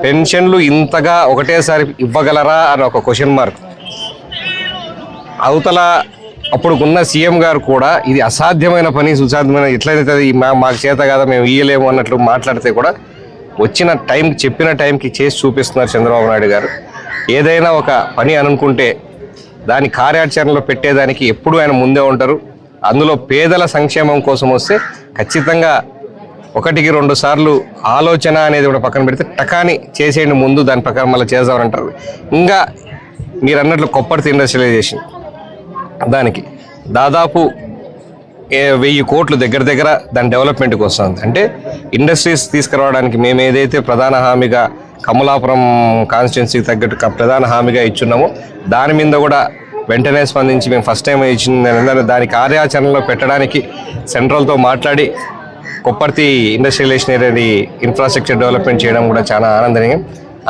పెన్షన్లు ఇంతగా ఒకటేసారి ఇవ్వగలరా అని ఒక క్వశ్చన్ మార్క్. అవతల అప్పుడుకున్న సీఎం గారు కూడా ఇది అసాధ్యమైన పని, సుసాధ్యమైన ఎట్లయితే మాకు చేత కాదా మేము ఇయ్యలేము అన్నట్లు మాట్లాడితే కూడా వచ్చిన టైంకి చెప్పిన టైంకి చేసి చూపిస్తున్నారు చంద్రబాబు నాయుడు గారు. ఏదైనా ఒక పని అనుకుంటే దాని కార్యాచరణలో పెట్టేదానికి ఎప్పుడు ఆయన ముందే ఉంటారు. అందులో పేదల సంక్షేమం కోసం వస్తే ఖచ్చితంగా 1-2 సార్లు ఆలోచన అనేది కూడా పక్కన పెడితే టకాని చేసేయండి ముందు, దాని ప్రకారం మళ్ళీ చేద్దామంటారు. ఇంకా మీరు అన్నట్లు కొప్పర్తి ఇండస్ట్రియలైజేషన్ దానికి దాదాపు 1000 కోట్లు దగ్గర దాని డెవలప్మెంట్కి వస్తుంది. అంటే ఇండస్ట్రీస్ తీసుకురావడానికి మేము ఏదైతే ప్రధాన హామీగా కమలాపురం కాన్స్టిట్యున్సీకి తగ్గట్టు ప్రధాన హామీగా ఇచ్చున్నామో దాని మీద కూడా వెంటనే స్పందించి మేము ఫస్ట్ టైం ఇచ్చిన దాని కార్యాచరణలో పెట్టడానికి సెంట్రల్తో మాట్లాడి కొప్పర్తి ఇండస్ట్రియలైజేషన్ అనేది ఇన్ఫ్రాస్ట్రక్చర్ డెవలప్మెంట్ చేయడం కూడా చాలా ఆనందనీయం.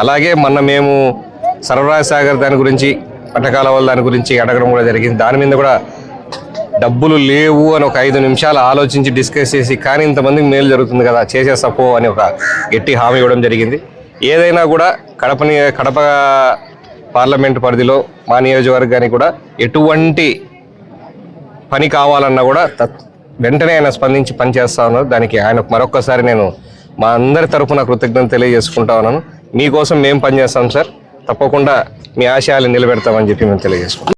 అలాగే మొన్న మేము సర్వరాజ్ సాగర్ దాని గురించి పట్టకాల వల్ల దాని గురించి అడగడం కూడా జరిగింది. దాని మీద కూడా డబ్బులు లేవు అని ఒక 5 నిమిషాలు ఆలోచించి డిస్కస్ చేసి కానీ ఇంతమందికి మేలు జరుగుతుంది కదా చేసేసపో అని ఒక గట్టి హామీ ఇవ్వడం జరిగింది. ఏదైనా కూడా కడప పార్లమెంట్ పరిధిలో మా నియోజకవర్గానికి కూడా ఎటువంటి పని కావాలన్నా కూడా వెంటనే ఆయన స్పందించి పనిచేస్తా ఉన్నారు. దానికి ఆయనకు మరొక్కసారి నేను మా అందరి తరఫున కృతజ్ఞత తెలియజేసుకుంటా ఉన్నాను. మీకోసం మేము పనిచేస్తాం సార్, తప్పకుండా మీ ఆశయాలు నిలబెడతామని చెప్పి మేము తెలియజేసుకుంటాం.